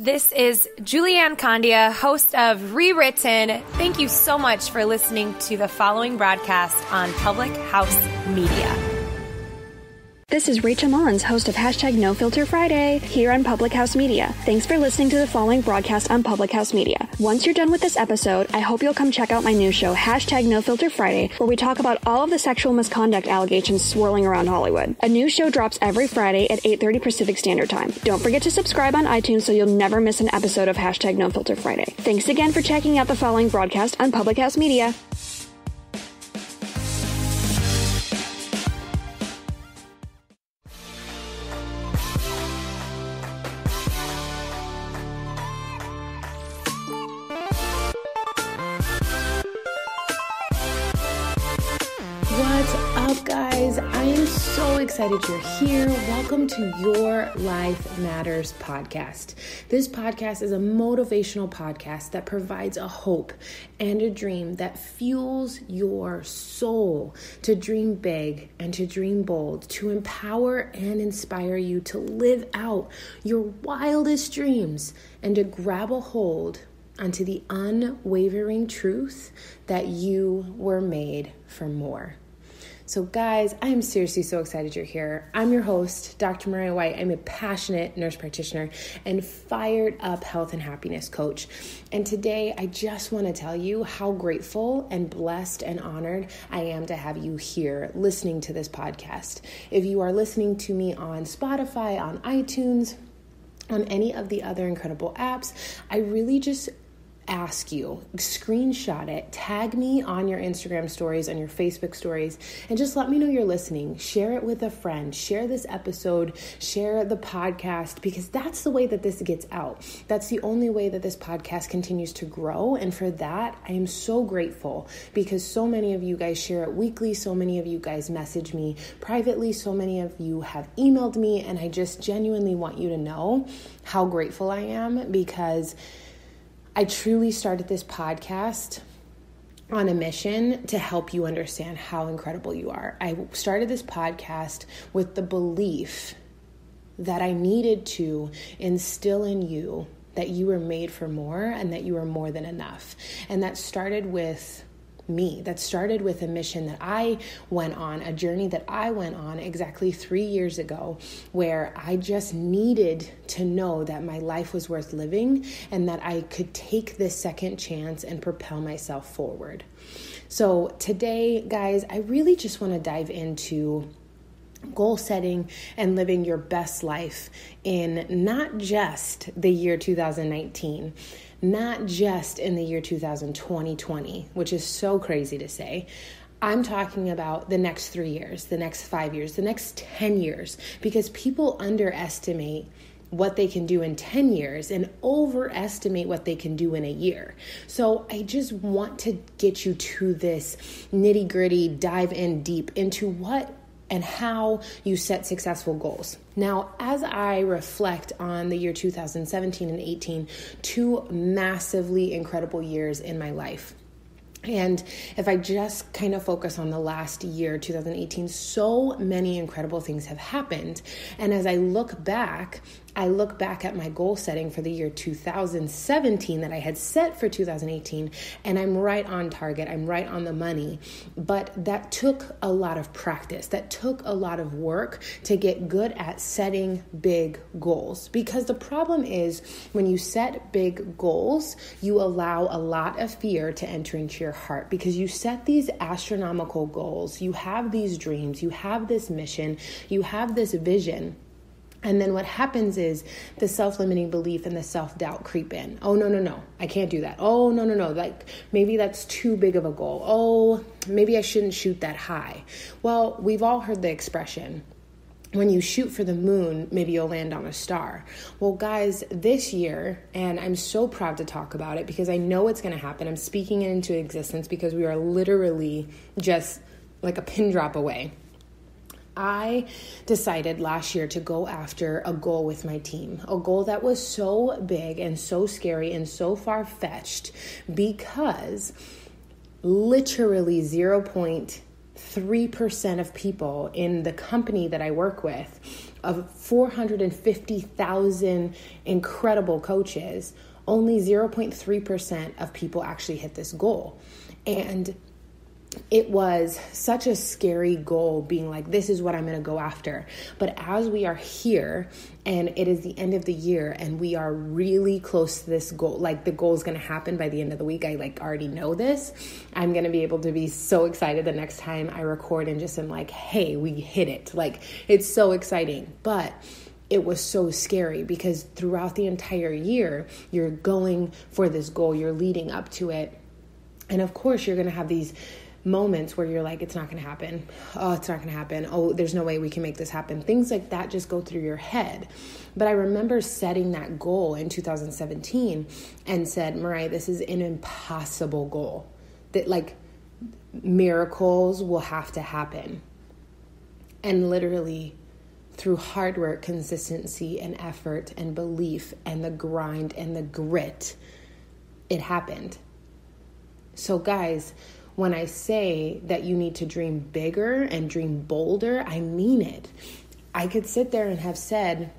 This is Julianne Condia, host of Rewritten. Thank you so much for listening to the following broadcast on Public House Media. This is Rachel Mullins, host of #NoFilterFriday here on Public House Media. Thanks for listening to the following broadcast on Public House Media. Once you're done with this episode, I hope you'll come check out my new show, #NoFilterFriday, where we talk about all of the sexual misconduct allegations swirling around Hollywood. A new show drops every Friday at 8:30 Pacific Standard Time. Don't forget to subscribe on iTunes so you'll never miss an episode of #NoFilterFriday. Thanks again for checking out the following broadcast on Public House Media. What's up, guys? I am so excited you're here. Welcome to Your Life Matters podcast. This podcast is a motivational podcast that provides a hope and a dream that fuels your soul to dream big and to dream bold, to empower and inspire you to live out your wildest dreams and to grab a hold onto the unwavering truth that you were made for more. So guys, I am seriously so excited you're here. I'm your host, Dr. Mariah White. I'm a passionate nurse practitioner and fired up health and happiness coach. And today I just want to tell you how grateful and blessed and honored I am to have you here listening to this podcast. If you are listening to me on Spotify, on iTunes, on any of the other incredible apps, I really just ask you, screenshot it, tag me on your Instagram stories, on your Facebook stories, and just let me know you're listening. Share it with a friend, share this episode, share the podcast, because that's the way that this gets out. That's the only way that this podcast continues to grow. And for that, I am so grateful because so many of you guys share it weekly. So many of you guys message me privately. So many of you have emailed me, and I just genuinely want you to know how grateful I am, because I truly started this podcast on a mission to help you understand how incredible you are. I started this podcast with the belief that I needed to instill in you that you were made for more and that you are more than enough. And that started with me. That started with a mission that I went on, a journey that I went on exactly 3 years ago, where I just needed to know that my life was worth living and that I could take this second chance and propel myself forward. So today, guys, I really just want to dive into goal setting and living your best life in not just the year 2019, not just in the year 2020, which is so crazy to say. I'm talking about the next 3 years, the next 5 years, the next 10 years, because people underestimate what they can do in 10 years and overestimate what they can do in a year. So I just want to get you to this nitty gritty, dive in deep into what and how you set successful goals. Now, as I reflect on the year 2017 and 18, two massively incredible years in my life. And if I just kind of focus on the last year, 2018, so many incredible things have happened. And as I look back at my goal setting for the year 2017 that I had set for 2018, and I'm right on target. I'm right on the money. But that took a lot of practice. That took a lot of work to get good at setting big goals. Because the problem is when you set big goals, you allow a lot of fear to enter into your heart, because you set these astronomical goals. You have these dreams. You have this mission. You have this vision. And then what happens is the self-limiting belief and the self-doubt creep in. Oh, no, I can't do that. Oh, no, like maybe that's too big of a goal. Oh, maybe I shouldn't shoot that high. Well, we've all heard the expression, when you shoot for the moon, maybe you'll land on a star. Well, guys, this year, and I'm so proud to talk about it because I know it's going to happen. I'm speaking it into existence because we are literally just like a pin drop away. I decided last year to go after a goal with my team, a goal that was so big and so scary and so far-fetched because literally 0.5 3% of people in the company that I work with, of 450,000 incredible coaches, only 0.3% of people actually hit this goal. And it was such a scary goal, being like, this is what I'm going to go after. But as we are here and it is the end of the year and we are really close to this goal, like the goal is going to happen by the end of the week. I already know this. I'm going to be able to be so excited the next time I record and just am like, hey, we hit it. Like, it's so exciting. But it was so scary because throughout the entire year, you're going for this goal, you're leading up to it. And of course, you're going to have these moments where you're like, it's not going to happen. Oh, it's not going to happen. Oh, there's no way we can make this happen. Things like that just go through your head. But I remember setting that goal in 2017 and said, Mariah, this is an impossible goal. That like miracles will have to happen. And literally through hard work, consistency, and effort, and belief, and the grind, and the grit, it happened. So guys, when I say that you need to dream bigger and dream bolder, I mean it. I could sit there and have said,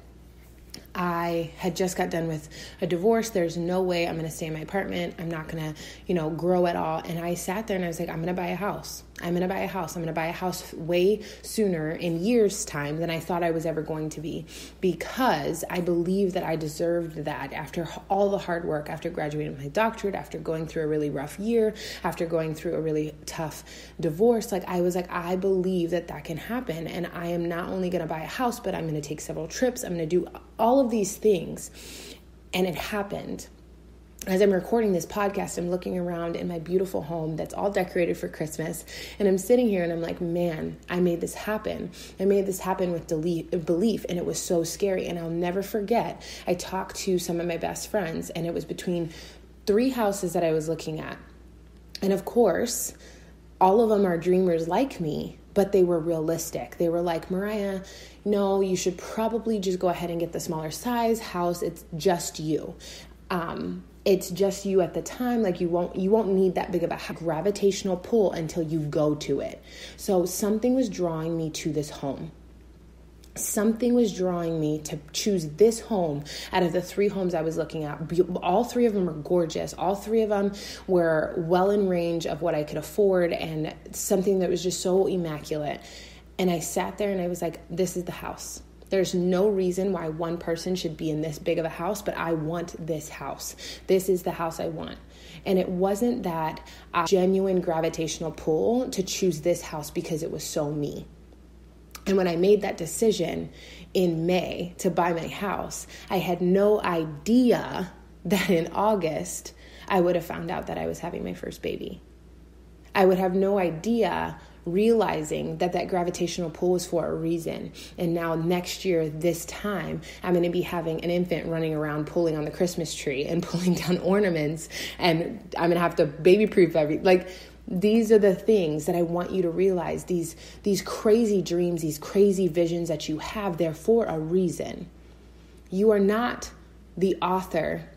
I had just got done with a divorce. There's no way I'm going to stay in my apartment. I'm not going to, grow at all. And I sat there and I was like, I'm going to buy a house. I'm going to buy a house. I'm going to buy a house way sooner, in years' time, than I thought I was ever going to be, because I believe that I deserved that after all the hard work, after graduating with my doctorate, after going through a really rough year, after going through a really tough divorce. I was like, I believe that that can happen. And I am not only going to buy a house, but I'm going to take several trips. I'm going to do all of these things. And it happened. As I'm recording this podcast, I'm looking around in my beautiful home that's all decorated for Christmas. And I'm sitting here and I'm like, man, I made this happen. I made this happen with belief. And it was so scary. And I'll never forget, I talked to some of my best friends, and it was between 3 houses that I was looking at. And of course, all of them are dreamers like me, but they were realistic. They were like, Mariah, no, you should probably just go ahead and get the smaller size house. It's just you. It's just you at the time. You won't need that big of a gravitational pull until you go to it. So something was drawing me to this home. Something was drawing me to choose this home out of the 3 homes I was looking at. All 3 of them were gorgeous. All 3 of them were well in range of what I could afford, and something that was just so immaculate. And I sat there and I was like, this is the house. There's no reason why one person should be in this big of a house, but I want this house. This is the house I want. And it wasn't that genuine gravitational pull to choose this house because it was so me. And when I made that decision in May to buy my house, I had no idea that in August, I would have found out that I was having my first baby. I would have no idea, realizing that gravitational pull was for a reason. And now next year, this time, I'm going to be having an infant running around pulling on the Christmas tree and pulling down ornaments. And I'm going to have to baby-proof these are the things that I want you to realize. These crazy dreams, these crazy visions that you have, they're for a reason. You are not the author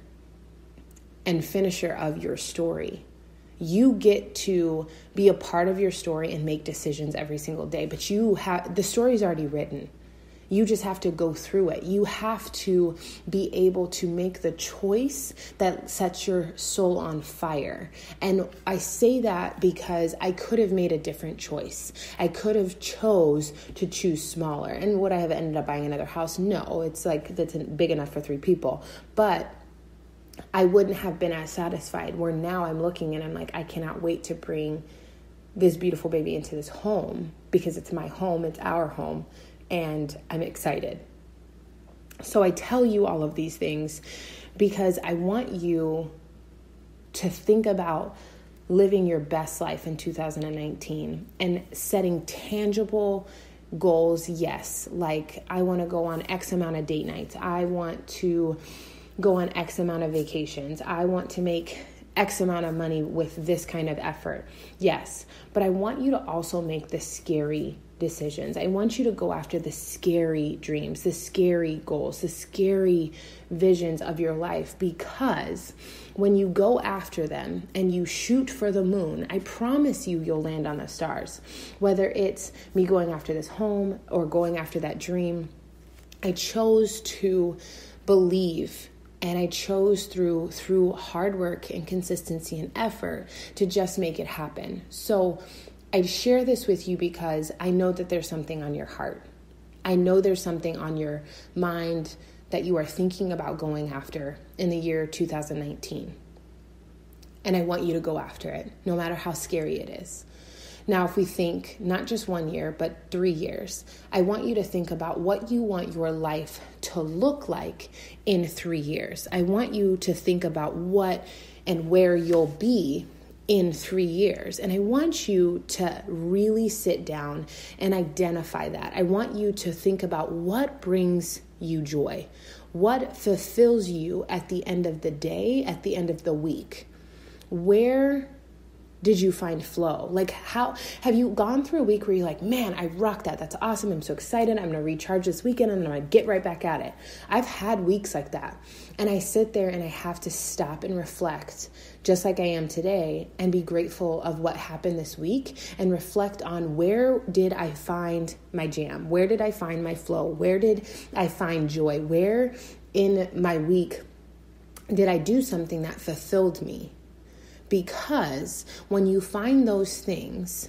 and finisher of your story. You get to be a part of your story and make decisions every single day, but the story's already written. You just have to go through it. You have to be able to make the choice that sets your soul on fire. And I say that because I could have made a different choice. I could have chose to choose smaller. And would I have ended up buying another house? No, that's big enough for 3 people. But I wouldn't have been as satisfied, where now I'm looking and I'm like, I cannot wait to bring this beautiful baby into this home, because it's my home, it's our home, and I'm excited. So I tell you all of these things because I want you to think about living your best life in 2019 and setting tangible goals. Yes, like I want to go on X amount of date nights. I want to go on X amount of vacations. I want to make X amount of money with this kind of effort. Yes, but I want you to also make the scary decisions. I want you to go after the scary dreams, the scary goals, the scary visions of your life, because when you go after them and you shoot for the moon, I promise you'll land on the stars. Whether it's me going after this home or going after that dream, I chose to believe, and I chose through hard work and consistency and effort to just make it happen. So I share this with you because I know that there's something on your heart. I know there's something on your mind that you are thinking about going after in the year 2019. And I want you to go after it, no matter how scary it is. Now, if we think not just 1 year, but 3 years, I want you to think about what you want your life to look like in 3 years. I want you to think about what and where you'll be in 3 years. And I want you to really sit down and identify that. I want you to think about what brings you joy, what fulfills you at the end of the day, at the end of the week. Where did you find flow? Like, how have you gone through a week where you're like, man, I rocked that. That's awesome. I'm so excited. I'm going to recharge this weekend and I'm going to get right back at it. I've had weeks like that. And I sit there and I have to stop and reflect, just like I am today, and be grateful of what happened this week and reflect on where did I find my jam? Where did I find my flow? Where did I find joy? Where in my week did I do something that fulfilled me? Because when you find those things,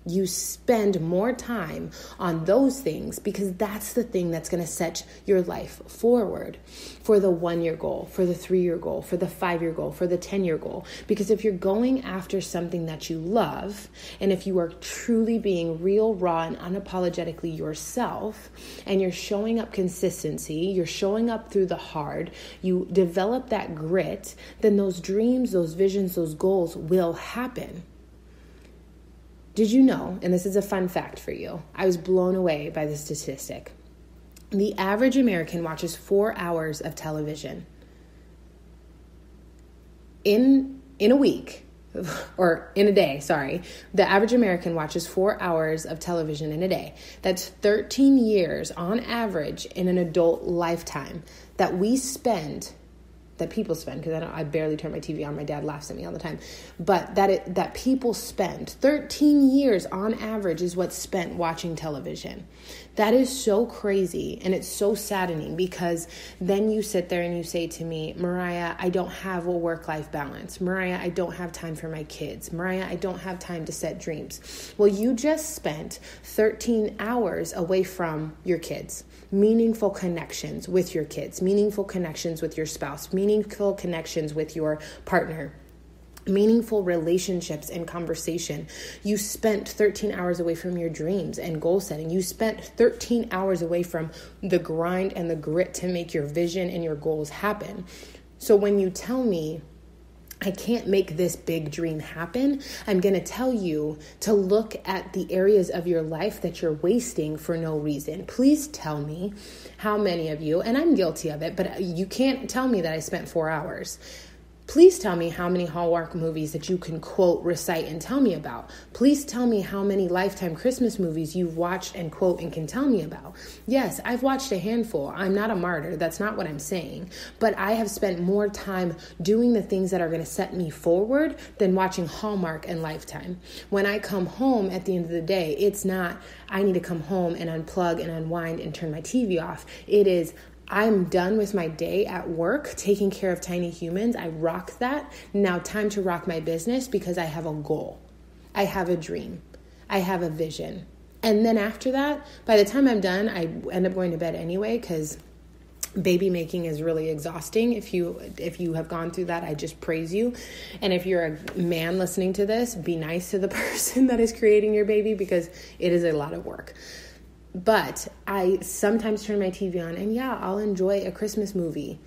you spend more time on those things, because that's the thing that's going to set your life forward for the 1 year goal, for the 3 year goal, for the 5 year goal, for the 10-year goal. Because if you're going after something that you love, and if you are truly being real, raw, and unapologetically yourself, and you're showing up consistency, you're showing up through the hard, you develop that grit, then those dreams, those visions, those goals will happen. Did you know, and this is a fun fact for you, I was blown away by the statistic. The average American watches 4 hours of television in a week, or in a day, sorry. The average American watches 4 hours of television in a day. That's 13 years on average in an adult lifetime that people spend, because I barely turn my TV on. My dad laughs at me all the time. But that people spend 13 years on average is what's spent watching television. That is so crazy, and it's so saddening, because then you sit there and you say to me, Mariah, I don't have a work-life balance. Mariah, I don't have time for my kids. Mariah, I don't have time to set dreams. Well, you just spent 13 hours away from your kids. Meaningful connections with your kids, meaningful connections with your spouse, meaningful connections with your partner, meaningful relationships and conversation. You spent 13 hours away from your dreams and goal setting. You spent 13 hours away from the grind and the grit to make your vision and your goals happen. So when you tell me, I can't make this big dream happen, I'm going to tell you to look at the areas of your life that you're wasting for no reason. Please tell me how many of you, and I'm guilty of it, but you can't tell me that I spent 4 hours. Please tell me how many Hallmark movies that you can quote, recite, and tell me about. Please tell me how many Lifetime Christmas movies you've watched and quote and can tell me about. Yes, I've watched a handful. I'm not a martyr. That's not what I'm saying. But I have spent more time doing the things that are going to set me forward than watching Hallmark and Lifetime. When I come home at the end of the day, it's not, I need to come home and unplug and unwind and turn my TV off. It is, I'm done with my day at work, taking care of tiny humans. I rock that. Now time to rock my business, because I have a goal. I have a dream. I have a vision. And then after that, by the time I'm done, I end up going to bed anyway, because baby making is really exhausting. If you have gone through that, I just praise you. And if you're a man listening to this, be nice to the person that is creating your baby, because it is a lot of work. But I sometimes turn my TV on, and yeah, I'll enjoy a Christmas movie,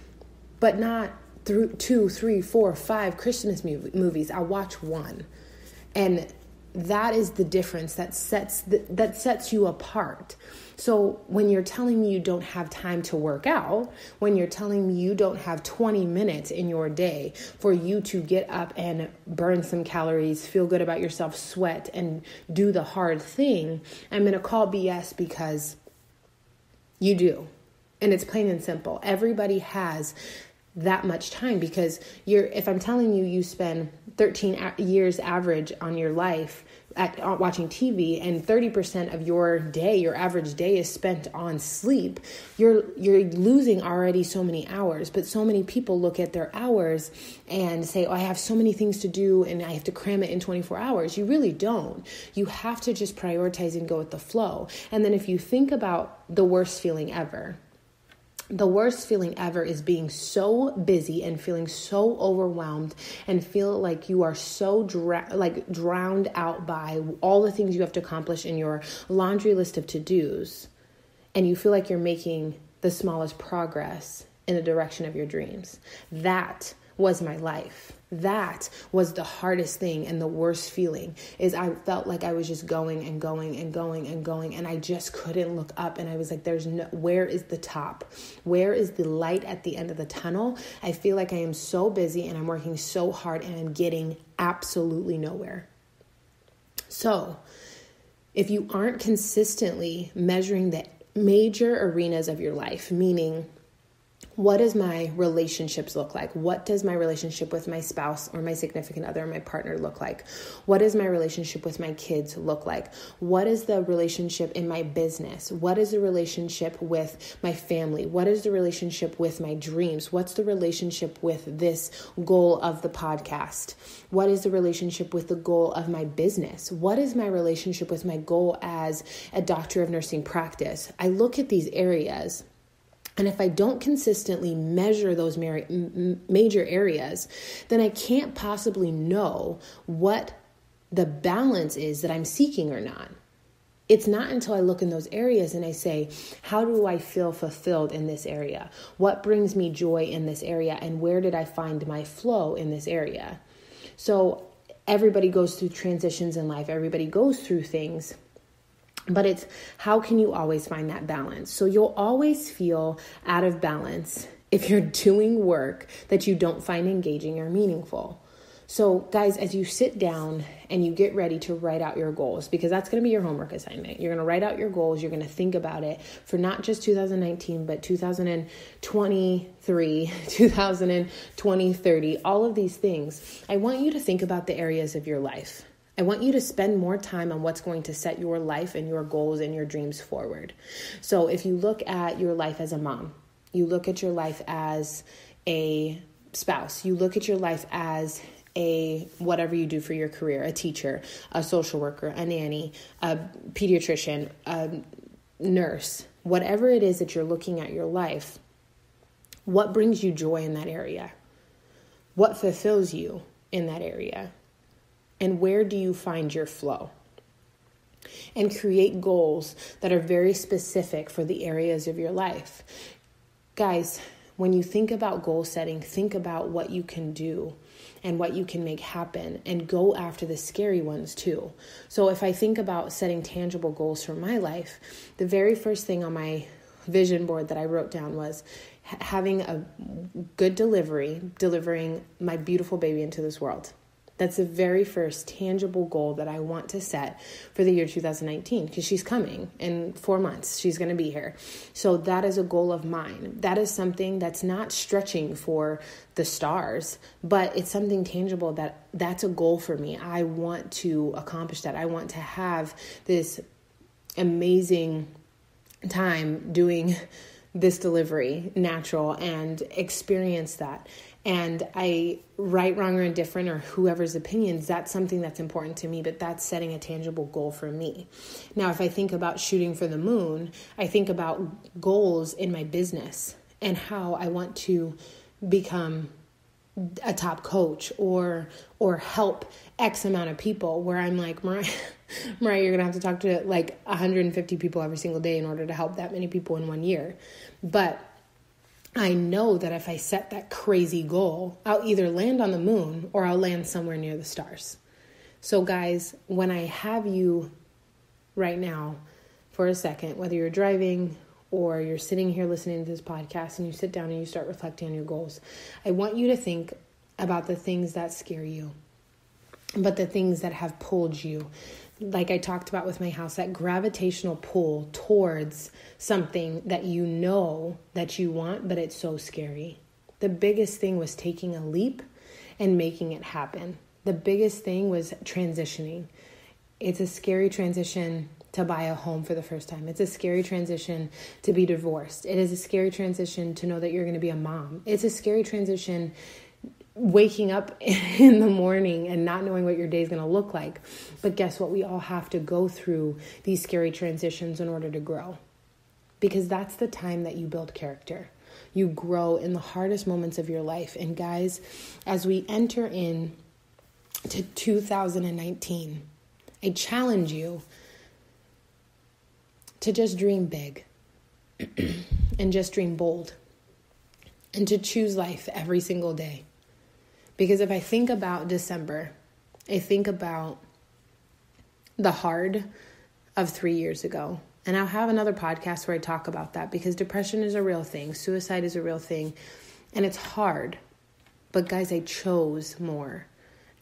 but not 2, 3, 4, 5 Christmas movies. I'll watch one. And that is the difference that sets you apart. So when you're telling me you don't have time to work out, when you're telling me you don't have 20 minutes in your day for you to get up and burn some calories, feel good about yourself, sweat, and do the hard thing, I'm going to call BS because you do. And it's plain and simple. Everybody has that much time because if I'm telling you, you spend 13 years average on your life at watching TV and 30% of your day, your average day is spent on sleep, you're losing already so many hours. But so many people look at their hours and say, oh, I have so many things to do and I have to cram it in 24 hours. You really don't. You have to just prioritize and go with the flow. And then if you think about the worst feeling ever, the worst feeling ever is being so busy and feeling so overwhelmed and feel like you are so drowned out by all the things you have to accomplish in your laundry list of to-dos. And you feel like you're making the smallest progress in the direction of your dreams. That was my life. That was the hardest thing and the worst feeling is I felt like I was just going and going and going and going and I just couldn't look up and I was like, where is the top? Where is the light at the end of the tunnel? I feel like I am so busy and I'm working so hard and I'm getting absolutely nowhere. So if you aren't consistently measuring the major arenas of your life, meaning what does my relationships look like? What does my relationship with my spouse or my significant other or my partner look like? What does my relationship with my kids look like? What is the relationship in my business? What is the relationship with my family? What is the relationship with my dreams? What's the relationship with this goal of the podcast? What is the relationship with the goal of my business? What is my relationship with my goal as a doctor of nursing practice? I look at these areas. And if I don't consistently measure those major areas, then I can't possibly know what the balance is that I'm seeking or not. It's not until I look in those areas and I say, how do I feel fulfilled in this area? What brings me joy in this area? And where did I find my flow in this area? So everybody goes through transitions in life. Everybody goes through things. But it's how can you always find that balance? So you'll always feel out of balance if you're doing work that you don't find engaging or meaningful. So guys, as you sit down and you get ready to write out your goals, because that's going to be your homework assignment. You're going to write out your goals. You're going to think about it for not just 2019, but 2023, 2030, all of these things. I want you to think about the areas of your life. I want you to spend more time on what's going to set your life and your goals and your dreams forward. So if you look at your life as a mom, you look at your life as a spouse, you look at your life as a whatever you do for your career, a teacher, a social worker, a nanny, a pediatrician, a nurse, whatever it is that you're looking at your life, what brings you joy in that area? What fulfills you in that area? And where do you find your flow? And create goals that are very specific for the areas of your life. Guys, when you think about goal setting, think about what you can do and what you can make happen and go after the scary ones too. So if I think about setting tangible goals for my life, the very first thing on my vision board that I wrote down was having a good delivering my beautiful baby into this world. That's the very first tangible goal that I want to set for the year 2019 because she's coming in 4 months. She's going to be here. So that is a goal of mine. That is something that's not stretching for the stars, but it's something tangible that's a goal for me. I want to accomplish that. I want to have this amazing time doing this delivery natural and experience that. And right, wrong, or indifferent, or whoever's opinions, that's something that's important to me, but that's setting a tangible goal for me. Now, if I think about shooting for the moon, I think about goals in my business and how I want to become a top coach or help X amount of people, where I'm like, Mariah, you're going to have to talk to like 150 people every single day in order to help that many people in 1 year. But I know that if I set that crazy goal, I'll either land on the moon or I'll land somewhere near the stars. So guys, when I have you right now for a second, whether you're driving or you're sitting here listening to this podcast and you sit down and you start reflecting on your goals, I want you to think about the things that scare you, but the things that have pulled you. Like I talked about with my house, that gravitational pull towards something that you know that you want, but it's so scary. The biggest thing was taking a leap and making it happen. The biggest thing was transitioning. It's a scary transition to buy a home for the first time. It's a scary transition to be divorced. It is a scary transition to know that you're going to be a mom. It's a scary transition waking up in the morning and not knowing what your day is going to look like. But guess what? We all have to go through these scary transitions in order to grow, because that's the time that you build character. You grow in the hardest moments of your life. And guys, as we enter in to 2019, I challenge you to just dream big and just dream bold and to choose life every single day. Because if I think about December, I think about the hard of 3 years ago. And I'll have another podcast where I talk about that, because depression is a real thing. Suicide is a real thing. And it's hard. But guys, I chose more.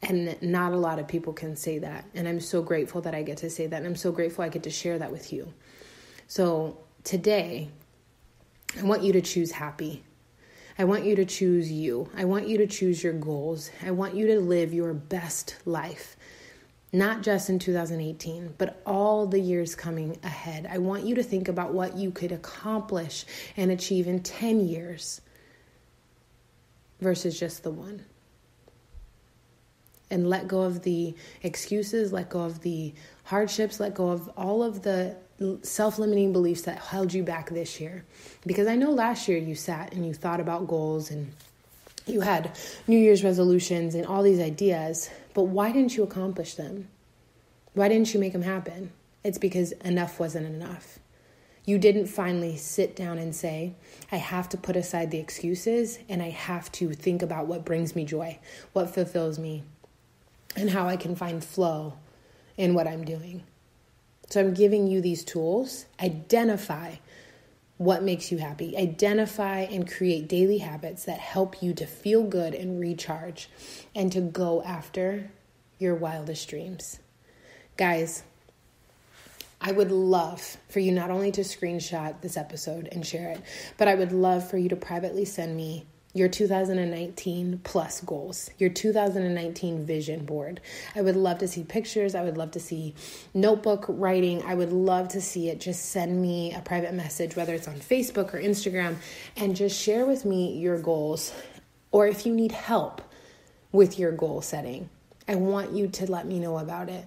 And not a lot of people can say that. And I'm so grateful that I get to say that. And I'm so grateful I get to share that with you. So today, I want you to choose happy. I want you to choose you. I want you to choose your goals. I want you to live your best life, not just in 2018, but all the years coming ahead. I want you to think about what you could accomplish and achieve in 10 years versus just the one. And let go of the excuses, let go of the hardships, let go of all of the self-limiting beliefs that held you back this year. Because I know last year you sat and you thought about goals and you had New Year's resolutions and all these ideas, but why didn't you accomplish them? Why didn't you make them happen? It's because enough wasn't enough. You didn't finally sit down and say, I have to put aside the excuses and I have to think about what brings me joy, what fulfills me, and how I can find flow in what I'm doing. So I'm giving you these tools. Identify what makes you happy. Identify and create daily habits that help you to feel good and recharge and to go after your wildest dreams. Guys, I would love for you not only to screenshot this episode and share it, but I would love for you to privately send me your 2019 plus goals, your 2019 vision board. I would love to see pictures. I would love to see notebook writing. I would love to see it. Just send me a private message, whether it's on Facebook or Instagram, and just share with me your goals. Or if you need help with your goal setting, I want you to let me know about it.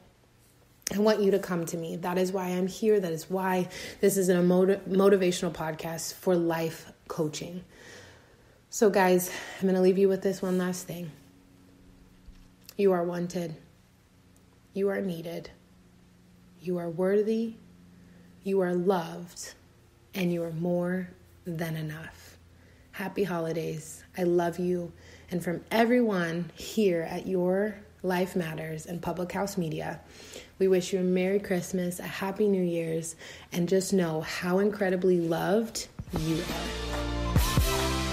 I want you to come to me. That is why I'm here. That is why this is a motivational podcast for life coaching. So guys, I'm going to leave you with this one last thing. You are wanted. You are needed. You are worthy. You are loved. And you are more than enough. Happy holidays. I love you. And from everyone here at Your Life Matters and Public House Media, we wish you a Merry Christmas, a Happy New Year's, and just know how incredibly loved you are.